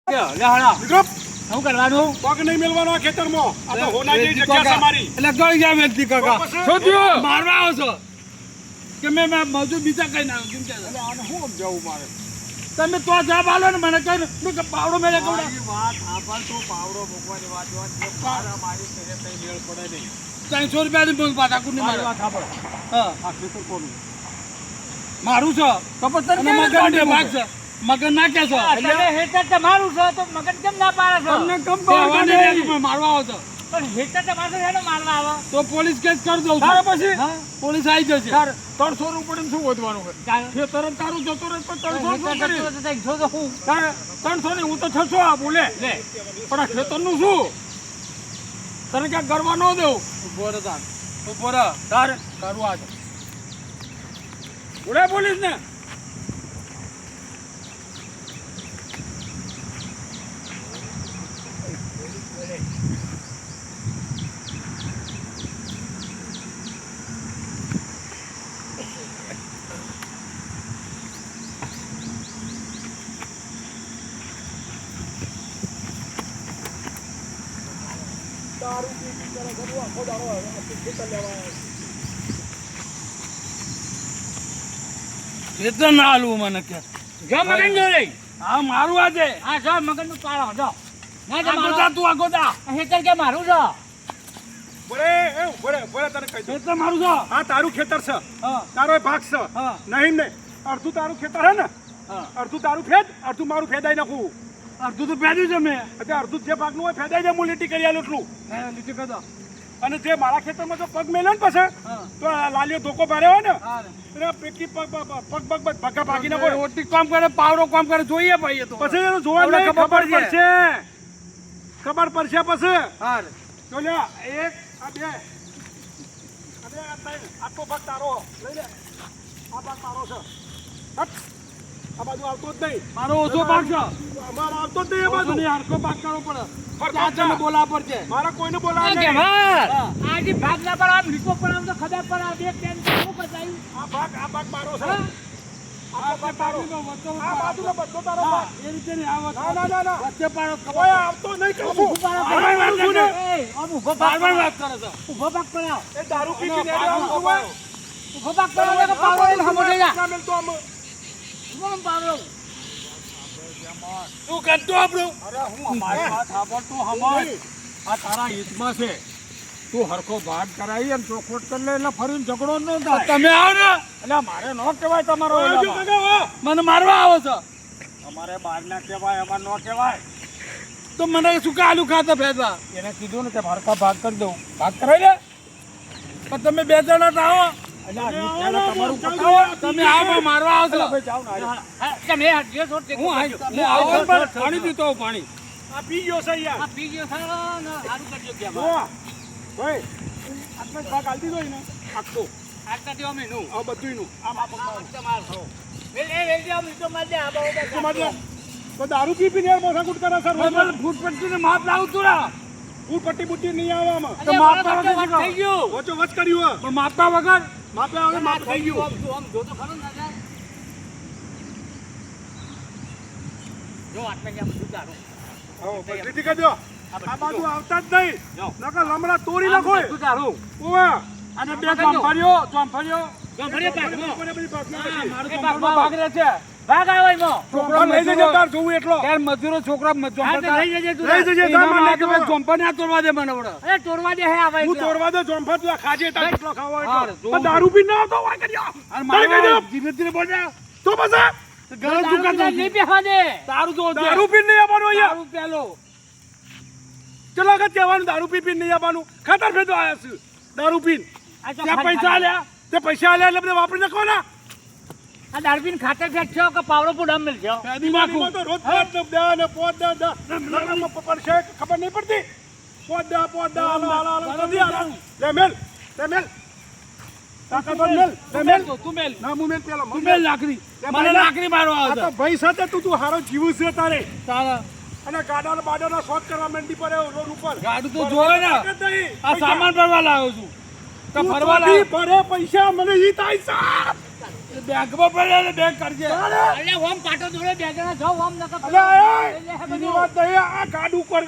શું કરવાનું? પગ નહીં મેલવાનો ખેતરમાં. આ તો હોનાજી જગ્યા છે મારી. એટલે ગળી જાય વેલતી કાકા. શું થયું? મારવા આવો છો કે મેં મજૂર બીજા કઈ ના કેમ કે આને શું સમજાવું મારે? તમે તો જવાબ આલો ને મને કઈ કે પાવડો મેલે કવડા વાત આપણ તો પાવડો મૂકવાની વાત મારી ઘરે કઈ મેળ પડે નહીં. 300 રૂપિયાની બોલ પાટા કુની મારે વાત સાંભળ. હા આ ખેતર કોનું? મારું છે કપડ તને મગન ભાગ છે મગન ના કે છો તમે હેતર તમારું છે તો મગન કેમ ના પાડે છો? તમને કમ પાડવા મારવા આવો છો પણ હેતર તમારું છે ને મારવા આવો તો પોલીસ કેસ કરી દઉં તારે પછી પોલીસ આવી જશે 300 રૂપિયા શું વધવાનું છે? ખેતર તારું જતો રહે પણ 300 શું કરી? 300 નહીં, હું તો 600 આપું લે. પણ આ ખેતરનું શું? તને ક્યાંક ગરવા ન દેવું. ઉભો રહે તાર ઉભો રહે તારે કરવા છે ઉડે પોલીસ ને. ખેતર ના હાલવું મને કે જો મગન જો રે હા મારું આજે હા જો મગન નું પાડો જો ના આ ગોદા તું આ ગોદા હેતર કે મારું છે બરે તને કહી દઉં. ખેતર મારું છે આ તારું ખેતર છે, હા તારો ભાગ છે. હા નહીં ને અડધું તારું ખેતર હે ને, હા અડધું તારું ફેદ, અડધું મારું ફેદાઈ નાખું. અડધું તો પહેર્યું છે મેં એટલે અડધું જે ભાગનું હોય ફેદાઈ જાય, હું લીટી કરી આલું એટલું. લીટી કદા અને જે મારા ખેતરમાં જો પગ મેલે ને પછી હા તો આ લાલીઓ ધોકો ભર્યો હોય ને હા એટલે પેકી પગ ભગા ભાગી નાખો. રોટી કામ કરે પાવડો કામ કરે જોઈએ ભાઈ એ તો પછી એનું જોવા આપણે નહીં, ખબર ખબર પડશે. પડશે પછી. હા જો લે એક આ બે આ ત્રણ, આટલો ભાગ તારો લઈ લે. આ ભાગ તારો છે. હટ. આ બાજુ આવતો જ નહીં. મારો ઓછો ભાગ છે અમારે આવતો જ નહીં. એ બાજુ નહીં હરખો ભાગ કરવો પડે ફરતો ચાચાને બોલાવવા પડશે મારા કોઈને બોલાવે કે નહીં. ભાઈ આજે ભાગ ના પાડો આમ લીકો પણ આમ તો ખબર પડે આ બે કેમ શું બતાવ્યું આ ભાગ મારો છે. હા? આ ભાગ તારો. આ બાજુનો બધો તારો ભાગ. એ રીતે નહીં આવે ના. વચ્ચે પાડો કોઈ આવતો નહીં કહું છું. બારવાર વાત છું ને. કરે. એ આમ ઊભો ભાગ બારવાર વાત કરે છે ઊભો ભાગ પડાવ એ દારૂ પી પીને આવતો હોય. ઊભો ભાગ પડાવ કે પાવડો લઈને હમો થઈ જા ના મેલતો આમ. ઊભો આમ પાવડો તું કરતો આપણું અરે હું મારી વાત સાંભળ, તું સમજ. આ તારા હિતમાં છે. તું હરખો ભાગ કરાવી અને ચોખવટ કરી લે એટલે ફરીને ઝઘડો ન થાય. તમે આવો ને એટલે મારે ન કહેવાય તમારો એલામાં. મને મારવા આવો છો અમારે બહાર ના કહેવાય, અમારે ન કહેવાય. તો મને શું કે આલુ ખાતા ભેદવા એને કીધું ને કે હરખા ભાગ કરી દઉં. ભાગ કરાવી લે. પણ તમે બે જણા તો આવો એટલે આ રીત પહેલા તમારું પતાવો. તમે આવો મારવા આવો છો ભાઈ જાઓ ને આજે. કે મેં હટ્યો છો તે હું આવો પણ પાણી પીતો હોઉં, પાણી આ પી ગયો છે યાર. આ પી ગયો સારો ને સારું કરજો કે જો ભાઈ આટલો જ ભાગ આલી દીધો ને આખો. આટલા દેવા મેં નું આ બધુંયનું. આમ આ પકડાવું. તમારો વેલ આમ લીકો માર દે આ તો મારે તો દારૂ પી પીને યાર માથાકૂટ કરે છે રોજ. ફૂટ પટ્ટીને માપ લાવું તું ના ફૂલ પટ્ટી બુટ્ટી નહીં આવે આમાં. તો માપતા વગર શીખો. થઈ ગયું વચ્ચો વચ કર્યું હે. પણ માપતા વગર માપે આવે માપ થઈ ગયું. આમ જો તો ખરો ને દાદા જો આટલા કેમ સુધારો આવો બદલીથી કરી દો. આ બાજુ આવતા જ નહીં. નકર લમડા તોડી નાખો. સુધારો ઓવે. અને બે ચોંફળીઓ ચોંફળીઓ જો ભરે પાકનો બધી ભાગમાં બધી. મારો ચોંફળનો ભાગ રહે છે ભાગ આવે એમાં છોકરા લઈ જજો તાર જોવું એટલો. યાર મજૂરો છોકરા હા તો ચોંફળતા લઈ જજે તું લઈ જજે તાર એના મને માટે કહેવાય. ચોંફળ ના તોડવા દે મને વડે અરે તોડવા દે હે આવે હું તોડવા દો જોંફા તું આ ખાજે તાર કેટલો ખાવો હોય હા, એટલો. જો. પણ દારૂ પી ના આવતો હોય કર્યો. અને તારે કહી દો. મારા ધીરે ધીરે બોલ જા તો પછી ગરમ તું કરતો નહીં બેહવા દે તારું જો દારૂ પી નહીં આવવાનું અહીંયા. તારું પેલો ચલો આગળ કહેવાનું દારૂ પી નહીં આવવાનું. ખાતર ભેદો આયા છે દારૂ પીને. આ તો ત્યાં પૈસા આલ્યા તે પૈસા આલ્યા એટલે બધા વાપરી નાખવાના. આ દારૂપીને ખાતર ફેંકશો કે પાવડો પૂડા મળશો પેદી નાખું તો રોજ પોત દે ને પોત દે લગ્નમાં પડશે ખબર નહીં પડતી. પોત દે હાલો જલ્દી હાલો. લે મેલ તાકાત મેલ લે મેલ. તું મેલ ના હું મેલ પેલો તું મેલ લાકડી મને લાકડી મારવા આ આવે તો ભાઈ સાથે તું હારો જીવું છે તારે. તારા અને ગાડાના બાડાના શોખ કરવા માંડી પડે રોડ ઉપર. ગાડું તો જોવે ને તાકાત નહીં. આ સામાન ભરવા લાવ્યો છું તો તું ફરવા ચોથી લાવ્યો ભરે પૈસા મને ઈ થાય સાહેબ. બેંકમાં પડ્યા ને બેંક કરજે અલ્યા ઓમ પાટો દોડે બે જણા જાઓ ઓમ નકર અલ્યા, એ, એટલે હે બીજી બધું. વાર વાત નહીં, આ ગાડું ઉપર